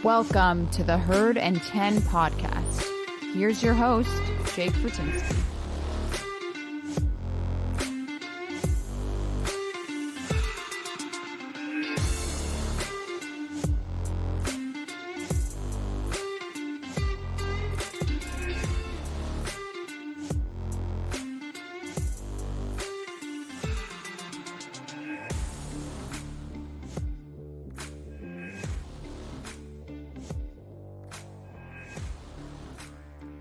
Welcome to the Herd and 10 podcast. Here's your host, Jake Fortinsky.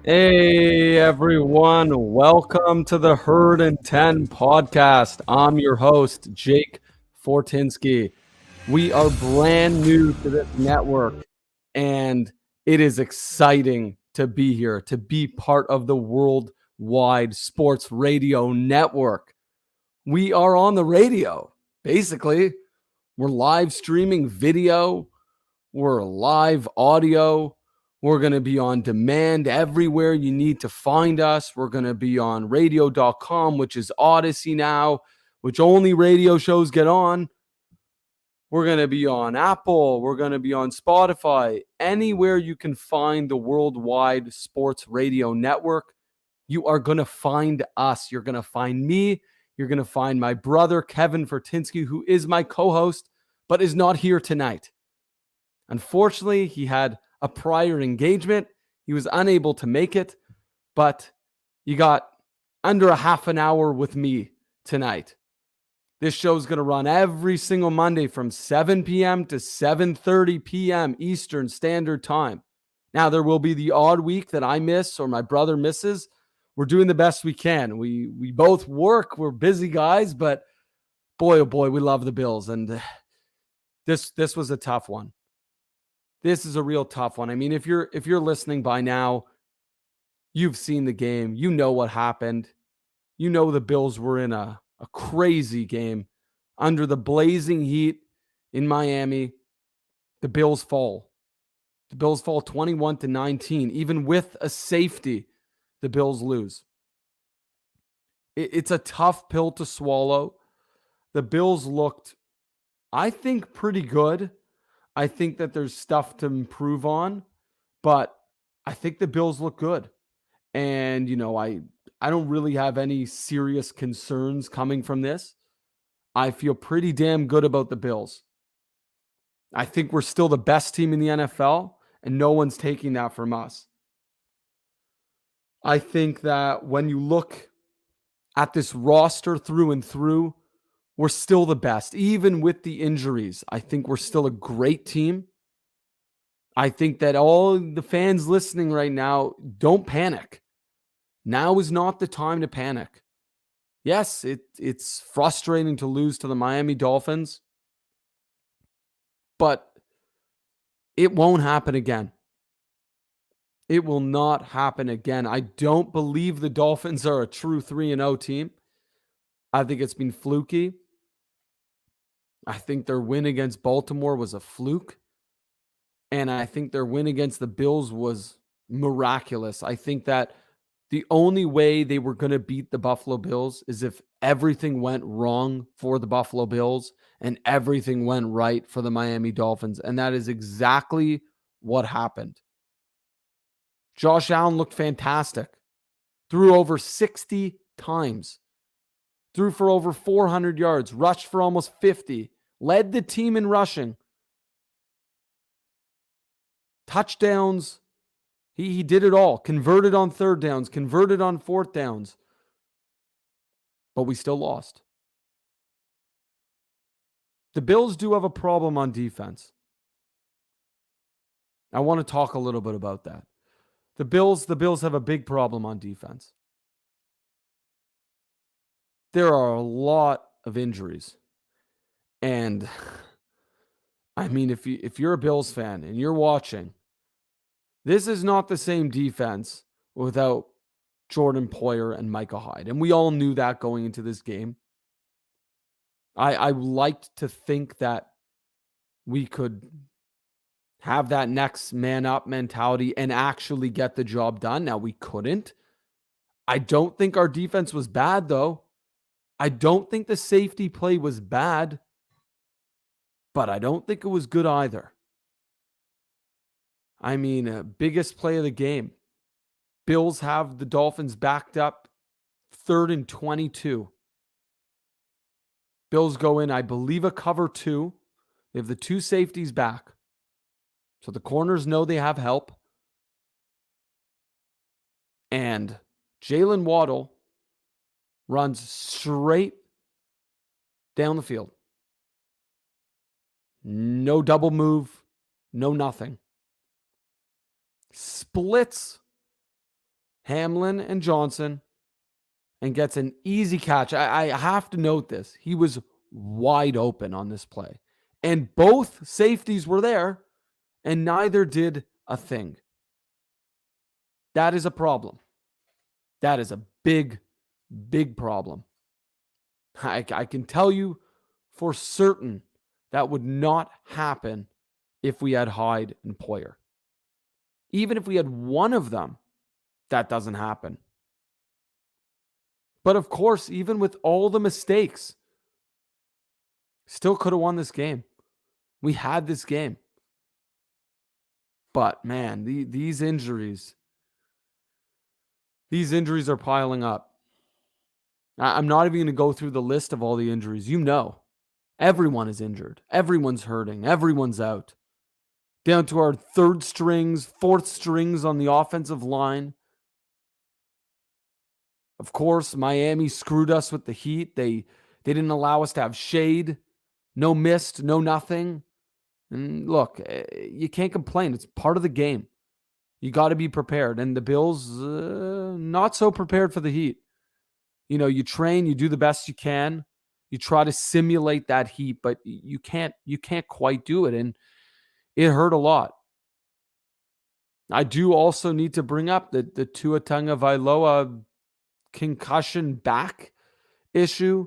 Hey everyone, welcome to the Herd and 10 podcast. I'm your host, Jake Fortinsky. We are brand new to this network, and it is exciting to be here, to be part of the worldwide sports radio network. We are on the radio, basically. We're live streaming video, we're live audio. We're going to be on demand everywhere you need to find us. We're going to be on radio.com, which is Odyssey now, which only radio shows get on. We're going to be on Apple. We're going to be on Spotify. Anywhere you can find the worldwide sports radio network, you are going to find us. You're going to find me. You're going to find my brother, Kevin Fortinsky, who is my co-host, but is not here tonight. Unfortunately, he had a prior engagement. He was unable to make it, but you got under a half an hour with me tonight. This show is going to run every single Monday from 7 p.m. to 7:30 p.m. Eastern Standard Time. Now, there will be the odd week that I miss or my brother misses. We're doing the best we can. We both work. We're busy guys, but boy, oh boy, we love the Bills. And this was a tough one. This is a real tough one. I mean, if you're listening by now, you've seen the game. You know what happened. You know the Bills were in a crazy game under the blazing heat in Miami. The Bills fall. The Bills fall 21-19. Even with a safety, the Bills lose. It's a tough pill to swallow. The Bills looked, I think, pretty good. I think that there's stuff to improve on, but I think the Bills look good. And, I don't really have any serious concerns coming from this. I feel pretty damn good about the Bills. I think we're still the best team in the NFL, and no one's taking that from us. I think that when you look at this roster through and through, we're still the best, even with the injuries. I think we're still a great team. I think that all the fans listening right now, don't panic. Now is not the time to panic. Yes, it's frustrating to lose to the Miami Dolphins, but it won't happen again. It will not happen again. I don't believe the Dolphins are a true 3-0 team. I think it's been fluky. I think their win against Baltimore was a fluke. And I think their win against the Bills was miraculous. I think that the only way they were going to beat the Buffalo Bills is if everything went wrong for the Buffalo Bills and everything went right for the Miami Dolphins. And that is exactly what happened. Josh Allen looked fantastic. Threw over 60 times. Threw for over 400 yards. Rushed for almost 50. Led the team in rushing. Touchdowns. He did it all. Converted on third downs. Converted on fourth downs. But we still lost. The Bills do have a problem on defense. I want to talk a little bit about that. The Bills have a big problem on defense. There are a lot of injuries. And I mean, if you're a Bills fan and you're watching, this is not the same defense without Jordan Poyer and Micah Hyde. And we all knew that going into this game. I liked to think that we could have that next man up mentality and actually get the job done. Now, we couldn't. I don't think our defense was bad, though. I don't think the safety play was bad, but I don't think it was good either. I mean, biggest play of the game. Bills have the Dolphins backed up 3rd and 22. Bills go in, I believe, a cover 2. They have the 2 safeties back. So the corners know they have help. And Jalen Waddle runs straight down the field. No double move, no nothing. Splits Hamlin and Johnson and gets an easy catch. I have to note this. He was wide open on this play. And both safeties were there, and neither did a thing. That is a problem. That is a big, big problem. I can tell you for certain that would not happen if we had Hyde and Poyer. Even if we had one of them, that doesn't happen. But of course, even with all the mistakes, still could have won this game. We had this game. But man, these injuries are piling up. I'm not even going to go through the list of all the injuries. You know, everyone is injured. Everyone's hurting. Everyone's out. Down to our 3rd strings, 4th strings on the offensive line. Of course, Miami screwed us with the heat. They didn't allow us to have shade. No mist, no nothing. And look, you can't complain. It's part of the game. You got to be prepared. And the Bills, not so prepared for the heat. You know, you train, you do the best you can. You try to simulate that heat, but you can't quite do it. And it hurt a lot. I do also need to bring up the Tua Tagovailoa concussion back issue.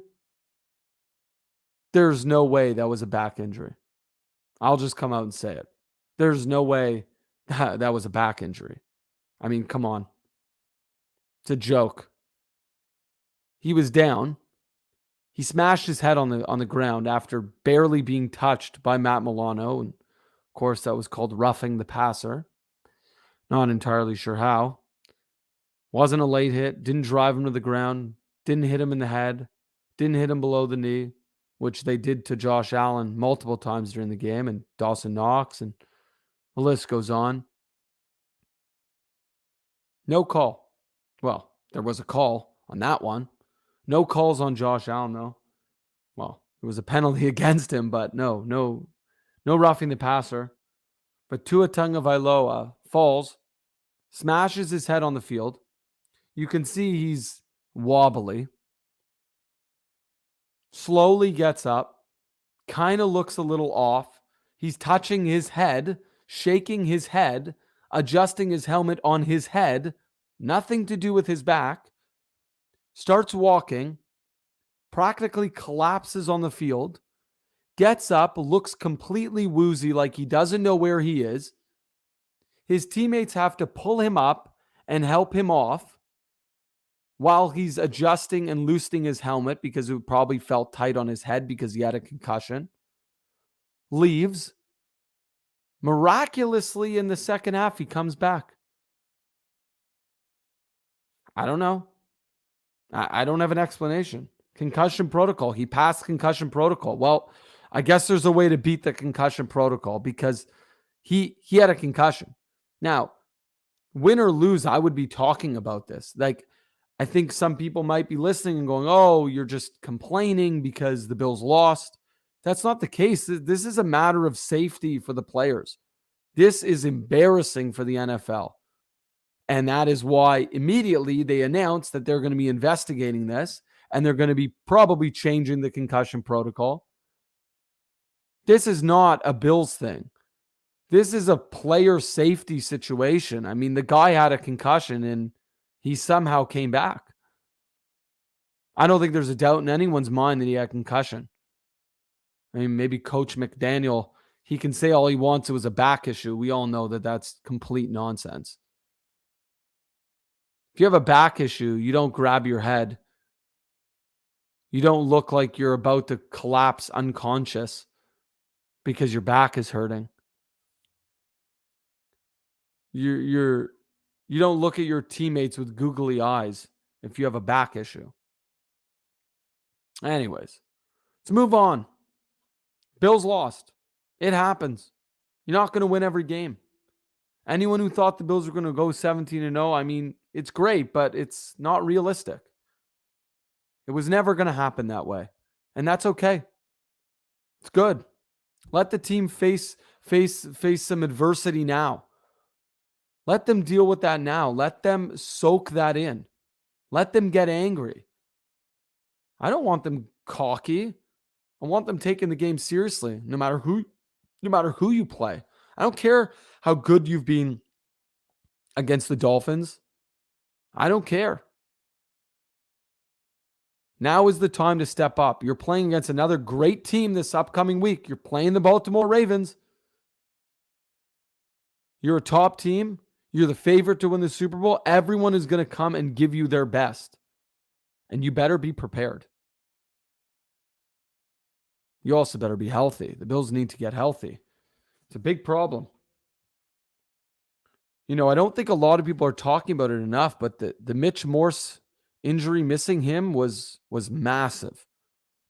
There's no way that was a back injury. I'll just come out and say it. There's no way that was a back injury. I mean, come on. It's a joke. He was down. He smashed his head on the ground after barely being touched by Matt Milano. And of course, that was called roughing the passer. Not entirely sure how. Wasn't a late hit. Didn't drive him to the ground. Didn't hit him in the head. Didn't hit him below the knee, which they did to Josh Allen multiple times during the game, and Dawson Knox, and the list goes on. No call. Well, there was a call on that one. No calls on Josh Allen, though. Well, it was a penalty against him, but no roughing the passer. But Tua Tagovailoa falls, smashes his head on the field. You can see he's wobbly. Slowly gets up, kind of looks a little off. He's touching his head, shaking his head, adjusting his helmet on his head, nothing to do with his back. Starts walking, practically collapses on the field, gets up, looks completely woozy like he doesn't know where he is. His teammates have to pull him up and help him off while he's adjusting and loosening his helmet because it probably felt tight on his head because he had a concussion. Leaves. Miraculously, in the second half, he comes back. I don't know. I don't have an explanation. Concussion protocol. He passed concussion protocol. Well, I guess there's a way to beat the concussion protocol because he had a concussion. Now, win or lose, I would be talking about this. Like, I think some people might be listening and going, oh, you're just complaining because the Bills lost. That's not the case. This is a matter of safety for the players. This is embarrassing for the NFL. And that is why immediately they announced that they're going to be investigating this and they're going to be probably changing the concussion protocol. This is not a Bills thing. This is a player safety situation. I mean, the guy had a concussion and he somehow came back. I don't think there's a doubt in anyone's mind that he had concussion. I mean, maybe Coach McDaniel, he can say all he wants. It was a back issue. We all know that that's complete nonsense. If you have a back issue, you don't grab your head. You don't look like you're about to collapse unconscious because your back is hurting. You don't look at your teammates with googly eyes if you have a back issue. Anyways, let's move on. Bills lost. It happens. You're not going to win every game. Anyone who thought the Bills were going to go 17-0, I mean, it's great, but it's not realistic. It was never going to happen that way. And that's okay. It's good. Let the team face some adversity now. Let them deal with that now. Let them soak that in. Let them get angry. I don't want them cocky. I want them taking the game seriously, no matter who you play. I don't care how good you've been against the Dolphins. I don't care. Now is the time to step up. You're playing against another great team this upcoming week. You're playing the Baltimore Ravens. You're a top team. You're the favorite to win the Super Bowl. Everyone is going to come and give you their best. And you better be prepared. You also better be healthy. The Bills need to get healthy. It's a big problem. I don't think a lot of people are talking about it enough, but the Mitch Morse injury, missing him was massive.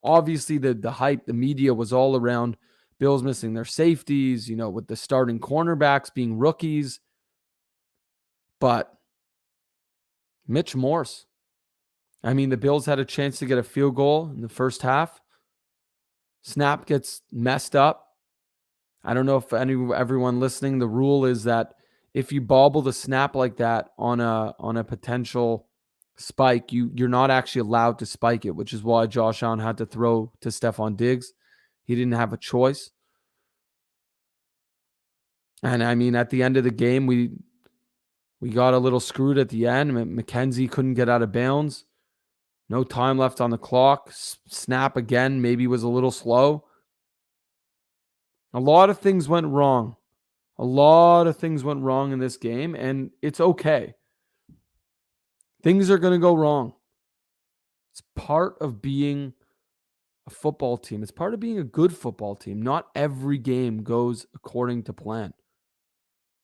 Obviously, the hype, the media was all around Bills missing their safeties, with the starting cornerbacks being rookies. But Mitch Morse, the Bills had a chance to get a field goal in the first half. Snap gets messed up. I don't know if everyone listening, the rule is that if you bobble the snap like that on a potential spike, you're not actually allowed to spike it, which is why Josh Allen had to throw to Stephon Diggs. He didn't have a choice. And at the end of the game, we got a little screwed at the end. McKenzie couldn't get out of bounds. No time left on the clock. Snap again, maybe was a little slow. A lot of things went wrong. A lot of things went wrong in this game, and it's okay. Things are going to go wrong. It's part of being a football team. It's part of being a good football team. Not every game goes according to plan.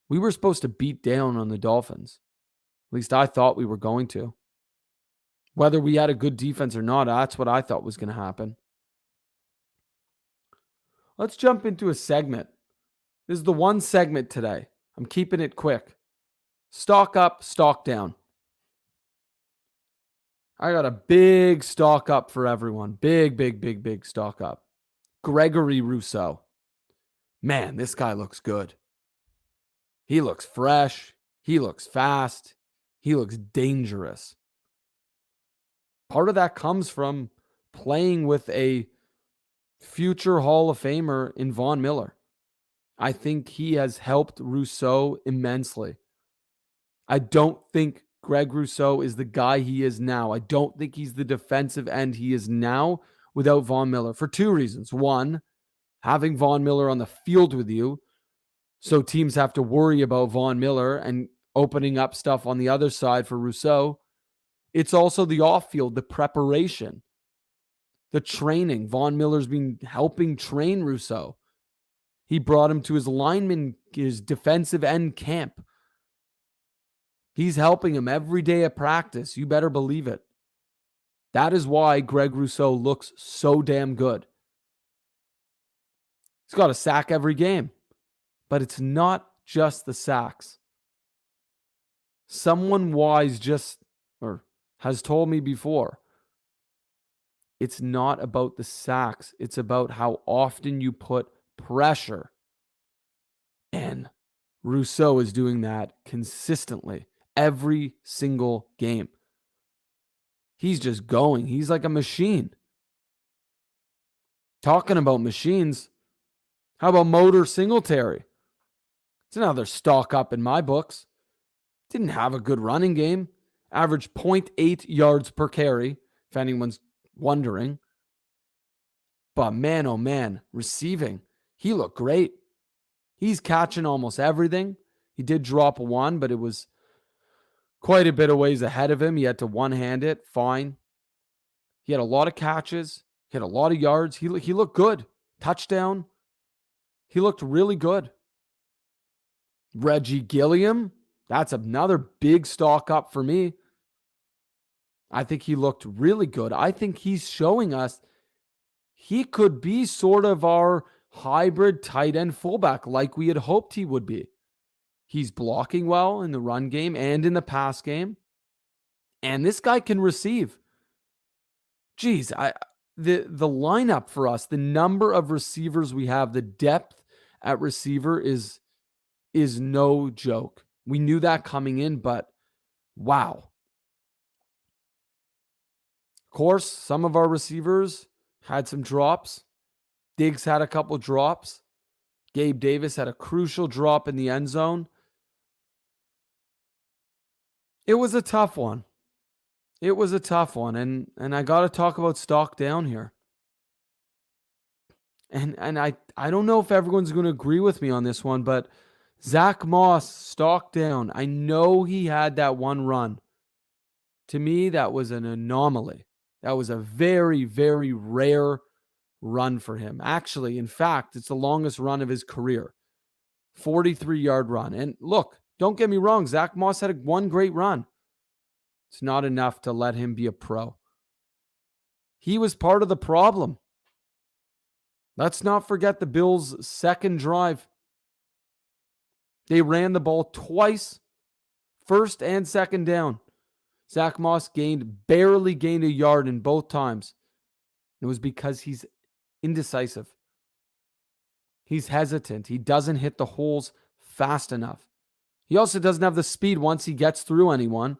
We were supposed to beat down on the Dolphins. At least I thought we were going to. Whether we had a good defense or not, that's what I thought was going to happen. Let's jump into a segment. This is the one segment today. I'm keeping it quick. Stock up, stock down. I got a big stock up for everyone. Big stock up. Gregory Rousseau. Man, this guy looks good. He looks fresh. He looks fast. He looks dangerous. Part of that comes from playing with a future Hall of Famer in Von Miller. I think he has helped Rousseau immensely. I don't think Greg Rousseau is the guy he is now. I don't think he's the defensive end he is now without Von Miller for two reasons. One, having Von Miller on the field with you, so teams have to worry about Von Miller and opening up stuff on the other side for Rousseau. It's also the off-field, the preparation, the training. Von Miller's been helping train Rousseau. He brought him to his defensive end camp. He's helping him every day at practice. You better believe it. That is why Greg Rousseau looks so damn good. He's got a sack every game. But it's not just the sacks. Someone wise has told me before, it's not about the sacks. It's about how often you put pressure. And Rousseau is doing that consistently every single game. He's just going. He's like a machine. Talking about machines, how about Motor Singletary? It's another stock up in my books. Didn't have a good running game. Averaged 0.8 yards per carry, if anyone's wondering. But man, oh man, receiving. He looked great. He's catching almost everything. He did drop one, but it was quite a bit of ways ahead of him. He had to one-hand it. Fine. He had a lot of catches. He had a lot of yards. He looked good. Touchdown. He looked really good. Reggie Gilliam, that's another big stock up for me. I think he looked really good. I think he's showing us he could be sort of our hybrid tight end fullback like we had hoped he would be. He's blocking well in the run game and in the pass game. And this guy can receive. Geez, the lineup for us, the number of receivers we have, the depth at receiver is no joke. We knew that coming in, but wow. Of course, some of our receivers had some drops. Diggs had a couple drops. Gabe Davis had a crucial drop in the end zone. It was a tough one. And I got to talk about stock down here. And I don't know if everyone's going to agree with me on this one, but Zach Moss, stock down. I know he had that one run. To me, that was an anomaly. That was a very, very rare run for him. Actually, in fact, it's the longest run of his career. 43-yard run. And look, don't get me wrong, Zach Moss had one great run. It's not enough to let him be a pro. He was part of the problem. Let's not forget the Bills' second drive. They ran the ball twice, first and second down. Zach Moss barely gained a yard in both times. It was because he's indecisive. He's hesitant. He doesn't hit the holes fast enough. He also doesn't have the speed once he gets through anyone.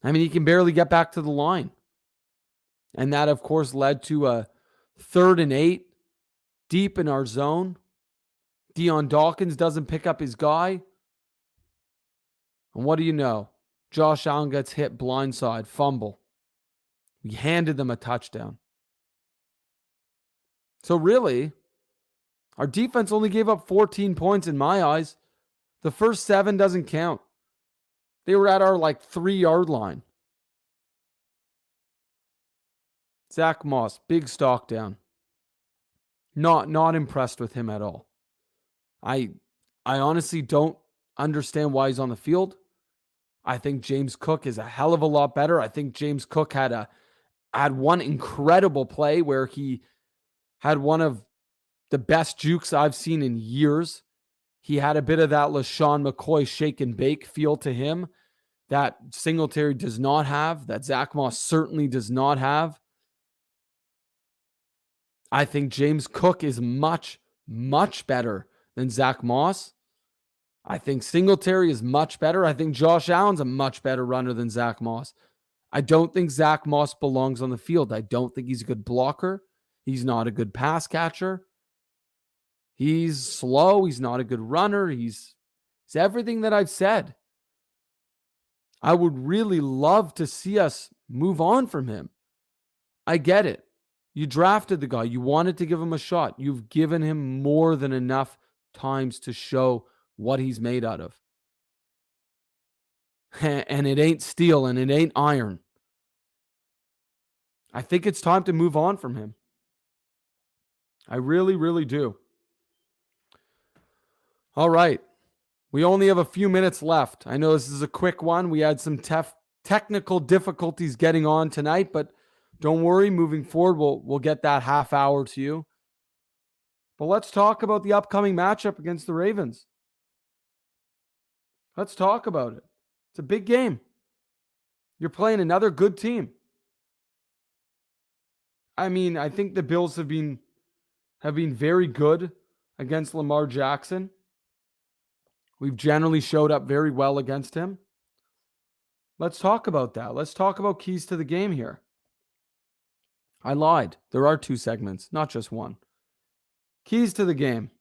I mean, he can barely get back to the line. And that, of course, led to a 3rd and 8 deep in our zone. Deion Dawkins doesn't pick up his guy. And what do you know? Josh Allen gets hit blindside, fumble. We handed them a touchdown. So really, our defense only gave up 14 points in my eyes. The first 7 doesn't count. They were at our 3-yard line. Zach Moss, big stock down. Not impressed with him at all. I honestly don't understand why he's on the field. I think James Cook is a hell of a lot better. I think James Cook had one incredible play where he had one of the best jukes I've seen in years. He had a bit of that LaShawn McCoy shake and bake feel to him that Singletary does not have, that Zach Moss certainly does not have. I think James Cook is much, much better than Zach Moss. I think Singletary is much better. I think Josh Allen's a much better runner than Zach Moss. I don't think Zach Moss belongs on the field. I don't think he's a good blocker. He's not a good pass catcher. He's slow. He's not a good runner. He's everything that I've said. I would really love to see us move on from him. I get it. You drafted the guy. You wanted to give him a shot. You've given him more than enough times to show what he's made out of. And it ain't steel and it ain't iron. I think it's time to move on from him. I really, really do. All right. We only have a few minutes left. I know this is a quick one. We had some technical difficulties getting on tonight, but don't worry. Moving forward, we'll get that half hour to you. But let's talk about the upcoming matchup against the Ravens. Let's talk about it. It's a big game. You're playing another good team. I mean, I think the Bills have been very good against Lamar Jackson. We've generally showed up very well against him. Let's talk about that. Let's talk about keys to the game here. I lied. There are 2 segments, not just one. Keys to the game.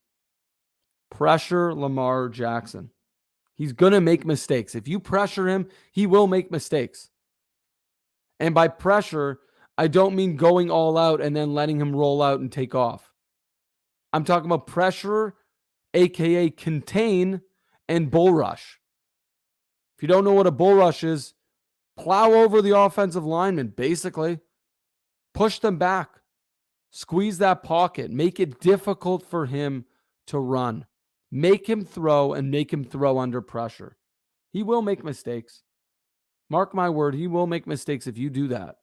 Pressure Lamar Jackson. He's going to make mistakes. If you pressure him, he will make mistakes. And by pressure, I don't mean going all out and then letting him roll out and take off. I'm talking about pressure, aka contain, and bull rush. If you don't know what a bull rush is, plow over the offensive lineman, basically. Push them back. Squeeze that pocket. Make it difficult for him to run. Make him throw and make him throw under pressure. He will make mistakes. Mark my word, he will make mistakes if you do that.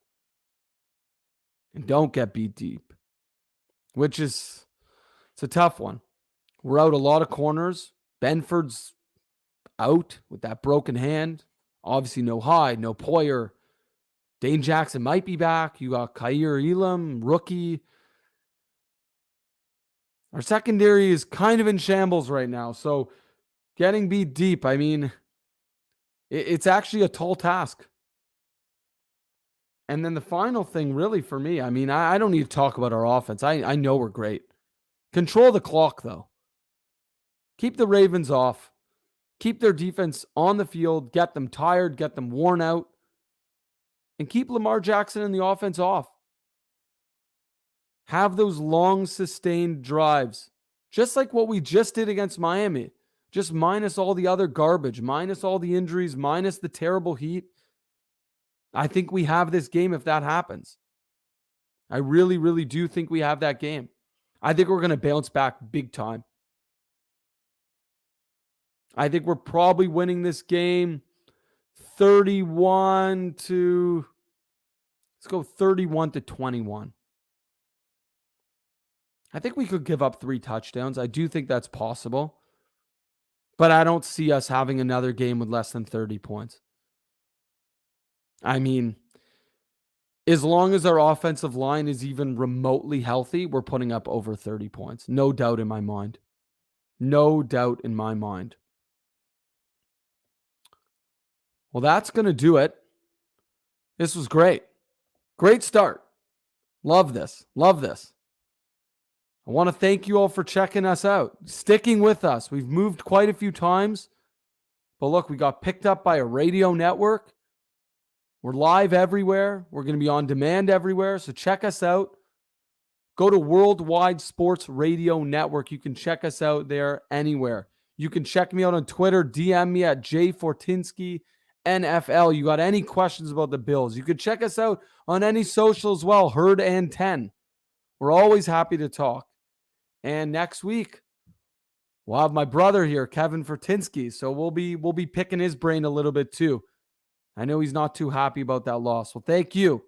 And don't get beat deep, which is, it's a tough one. We're out a lot of corners. Benford's out with that broken hand. Obviously no Hyde, no Poyer. Dane Jackson might be back. You got Kaiir Elam, rookie. Our secondary is kind of in shambles right now. So getting beat deep, I mean, it's actually a tall task. And then the final thing really for me, I mean, I don't need to talk about our offense. I know we're great. Control the clock, though. Keep the Ravens off. Keep their defense on the field. Get them tired. Get them worn out. And keep Lamar Jackson and the offense off. Have those long, sustained drives. Just like what we just did against Miami. Just minus all the other garbage. Minus all the injuries. Minus the terrible heat. I think we have this game if that happens. I really, really do think we have that game. I think we're going to bounce back big time. I think we're probably winning this game 31 to 21. I think we could give up 3 touchdowns. I do think that's possible. But I don't see us having another game with less than 30 points. I mean, as long as our offensive line is even remotely healthy, we're putting up over 30 points. No doubt in my mind. No doubt in my mind. Well, that's going to do it. This was great. Great start. Love this. Love this. I want to thank you all for checking us out, sticking with us. We've moved quite a few times. But look, we got picked up by a radio network. We're live everywhere. We're going to be on demand everywhere. So check us out. Go to Worldwide Sports Radio Network. You can check us out there anywhere. You can check me out on Twitter. DM me at Jake Fortinsky NFL. You got any questions about the Bills? You can check us out on any social as well. Herd and 10. We're always happy to talk. And next week, we'll have my brother here, Kevin Fortinsky. So we'll be picking his brain a little bit too. I know he's not too happy about that loss. Well, thank you.